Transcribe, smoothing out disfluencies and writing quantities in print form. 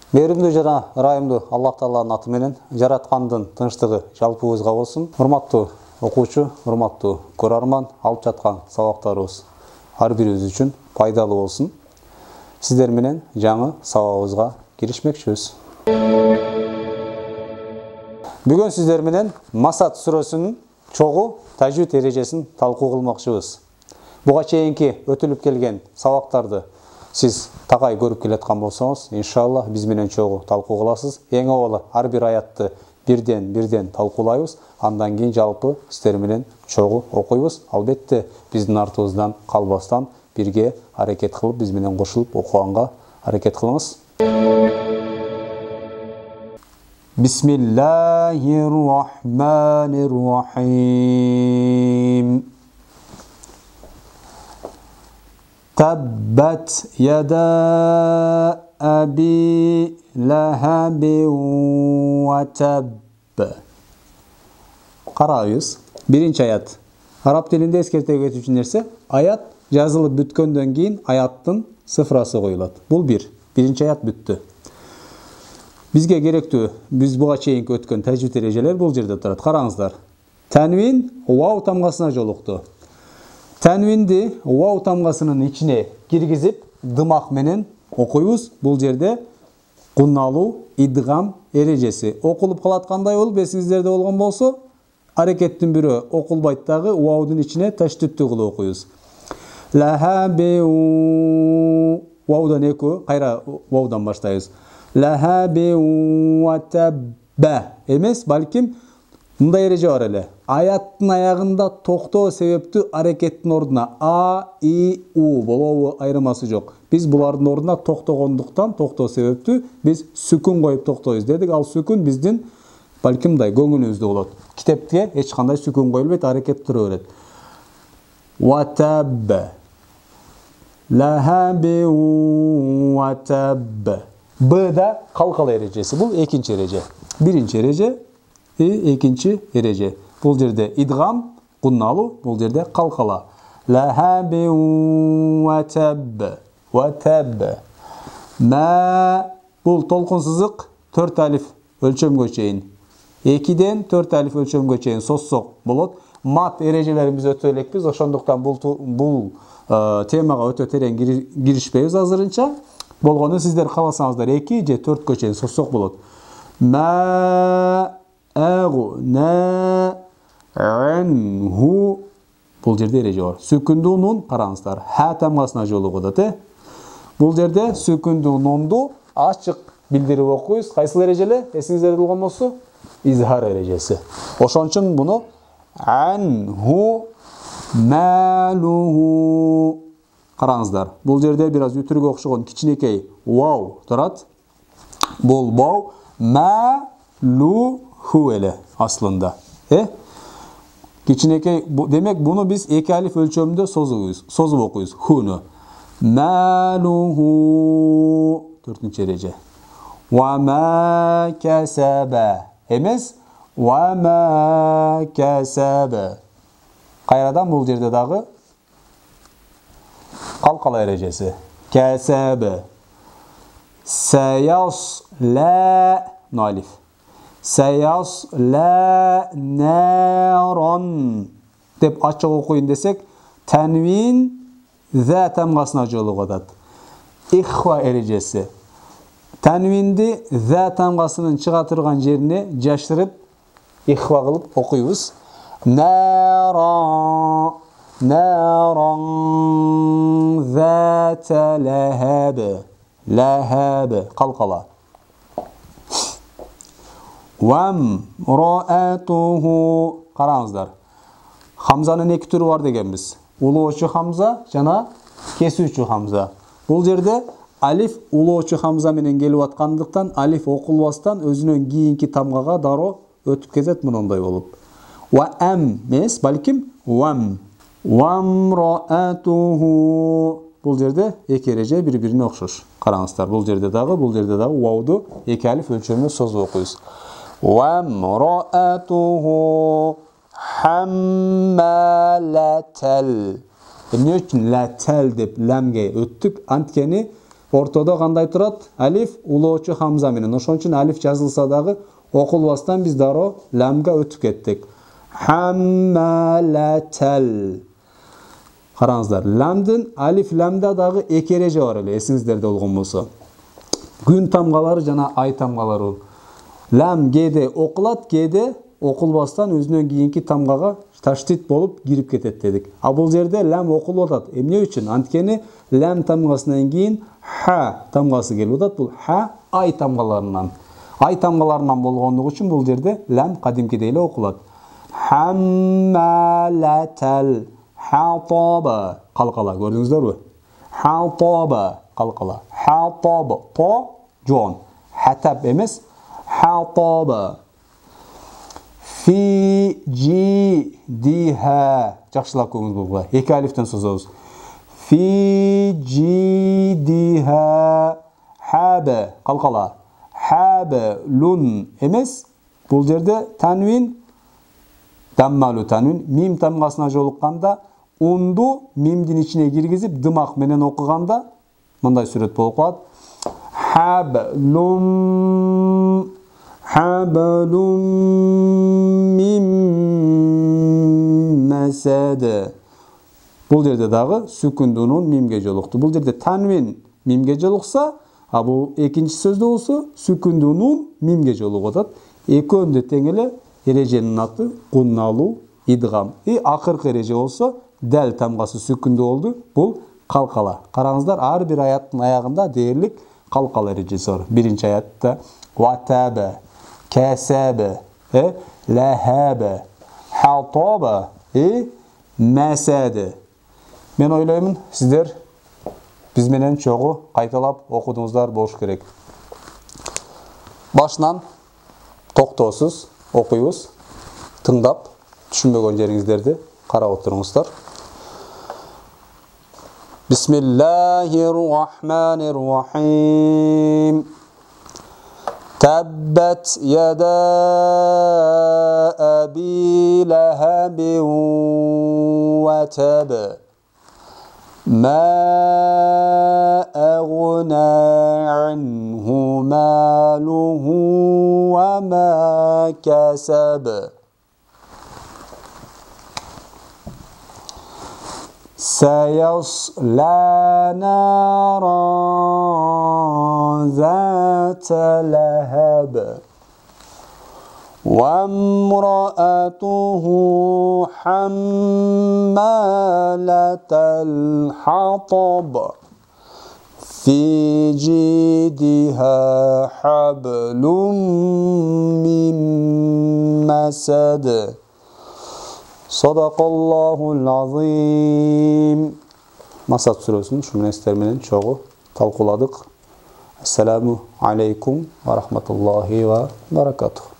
Мейірімді жана ырайымды Аллах Тааланын аты менен жараткандын тынчтыгы жалпыбызга болсун. Урматтуу окуучу, урматтуу көрөрман, алып жаткан сабактарыбыз ар бирибиз үчүн пайдалуу болсун. Сиздер менен жаңы сабагыбызга киришмекчибиз. Бүгүн сиздер менен Масад сүрөсүнүн чогуу тажвид эрежесин талкуу кылмакчыбыз. Буга чейинки өтүлүп келген сабактарды сиз тагай көрүп келаткан болсоңуз, иншалла биз менен чогуу талкуу кыласыз. Эң авалы ар бир аятты бирден талкуулайбыз, андан кийин жалпы сиздер менен чогуу окуйбуз. Албетте биздин артыбыздан калбастан бирге аракет кылып, биз менен кошулуп окуганга аракет кылыңыз. Бисмиллахир-рахманир-рахим. Таббат яда аби лахаби ва табб. Карайбыз. Биринчи аят. Араб тилинде эскерте кетүүчү нерсе, аят жазылып бүткөндөн кийин аяттын цифрасы коюлат. Бул биринчи аят бүттү. Бизге керектүү, биз буга чейинки өткөн тажвид эрежелер бул жерде турат. Караңыздар. Танвин вау тамгасына жолукту. Танвинди вау тамгасынын ичине киргизип, дымак менен окуйбуз. Бул жерде кунналуу идгам эрежеси окулуп калаткандай болуп, эсиңиздерде болгон болсо, аракеттин бирөө окулбайт дагы ваудун ичине таштүттү кылып окуйбуз. Лахаби ваудан экөө, кайра ваудан баштайбыз. Лахаби ва табба эмес, балким мындай эреже бар эле. Аяттын аягында токтоо себептүү аракеттин ордуна а, и, у болобу айырмасы жок. Биз булардын ордуна токтогондуктан, токтоо себептүү биз сүкүн коюп токтойбуз дедик. Ал сүкүн биздин балким мындай көңүлүбүздө болот. Китепте эч кандай сүкүн коюлбайт, аракет тура берет. Ва табба. Лахаби ва табба. Б'да калкала эрежеси. Бул экинчи эреже. Биринчи эреже, экинчи эреже. Бул жерде идгам, кунналуу, бул жерде калкала. Лахаби ва табба. Ва табба. Ма, бул толкун сызык 4 алиф өлчөмгө чейин. 2ден 4 алиф өлчөмгө чейин соссок болот. Мат эрежелерин биз өтө элекпиз, ошондуктан бул темага өтө терең киришпейбиз азырынча. Болгону сиздер кааласаңыздар 2 же 4кө чейин соссок болот. Ма агу на анху. Бул жерде эреже бар. Сүкүндүү нун караңыздар. Ха тамгасына жолугат, Бул жерде сүкүндүү нунду ачык билдирип окуйбуз. Кайсыл эрежеле? Эсиңиздерде болгон болсо, изхар эрежеси. Ошон үчүн муну анху малуху. Караңыздар. Бул жерде бир аз үтүргө окшогон кичинекей вау турат. Бул вау малуху эле аслында. Кичинекей, демек буну биз 2 алиф өлчөмүндө созуп окуйбуз. Хуну. Малуху. 4-нчи эреже. Ва ма касаба. Эмес, ва ма касаба. Кайрадан бул жерде дагы калкала эрежеси. Касаба. Саяс ла алиф. Саяс ла нарон деп ачык окуйын десек, танвин за тамгасына жолугат. Ихва эрежеси. Танвинди за тамгасынын чыга турган жерине жашырып, ихва кылып окуйбуз. Нарон, нарон зата лахаб. Лахаб калкала. Вам раатуху. Караңыздар. Хамзанын 2 түрү бар дегенбиз. Улоочу хамза жана кесүүчү хамза. Бул жерде алиф улоочу хамза менен келип аткандыктан алиф окулбастан өзүнөн кийинки тамгага дароо өтүп кетет мындай болуп. Ва ам эмес, балким вам. Вам раатуху. Бул жерде 2 эреже бири-бирине окшош. Караңыздар, бул жерде дагы вауду 2 алиф өлчөмүнө созуп окуйбуз. Вам раатуху хаммалатал. Эмне үчүн ла тел деп лемге өттүк? Анткени ортодо кандай турат? Алиф улоочу хамза менен. Ошон үчүн алиф жазылса дагы окулбастан биз дароо лемге өтүп кеттик. Хаммалатал. Караңыздар, ламдын алиф ламда дагы эки эреже бар эле, эсиңиздерде болгон болсо. Күн тамгалары жана ай тамгалары. Лам кээде окулат, кээде окулбастан өзүнөн кийинки тамгага таштит болуп кирип кетет дедик. А бул жерде лам окулуп атат. Эмне үчүн? Анткени лам тамгасынан кийин ха тамгасы келип атат. Бул ха ай тамгаларынан. Ай тамгаларынан болгондугу үчүн бул жерде лам кадимкидей эле окулат. Хаммалатал хатаба. Калкала, көрдүңүздөрбү? Хатаба, калкала. Хатаба, то жон. Хатаб эмес, хатаба. Фи джи диха. Жакшылап көрүңүз булга. Эки алифтен созобуз. Фи джи диха хаба. Калкала. Хаба лун эмес. Бул жерде танвин даммалу танвин мим тамгасына жолукканда унду мимдин ичине киргизип дымак менен окуганда мындай сүрөт болуп калат. Хаблум Хаблум мим масад. Бул жерде дагы сүкүндүү нун мимге жолукту. Бул жерде танвин мимге жолукса, а бул экинчи сөздө болсо сүкүндүү нун мимге жолугуп атат. Экөөндө тең эле эреженин аты кунналу идгам. Акыркы эреже болсо дәл тамгасы сүкүндүү болду. Бул калкала. Караңыздар, ар бир аяттын аягында дээрлик калкала эрежеси бар. Биринчи аятта ватаба, касаба, лахаба, хатаба, масада. Мен ойлоймун, сиздер биз менен чогуу кайталап окудуңуздар болуш керек. Башынан токтоосуз окуйбуз, тыңдап, түшүнбөгөн жериңиздерди карап отуруңуздар. Bismillahirrahmanirrahim. Tabbat yada abi lahabin wa tab. Ma aghna anhu maluhu wa ma kasab. سيصلى نارا ذات لهب وامرأته حمالة الحطب في جيدها حبل من مسد. Sadaqallahul azim. Masad surasının şu meselelerinin çoğu talkuladık. Esselamu aleykum ve rahmetullahi ve berekatuhu.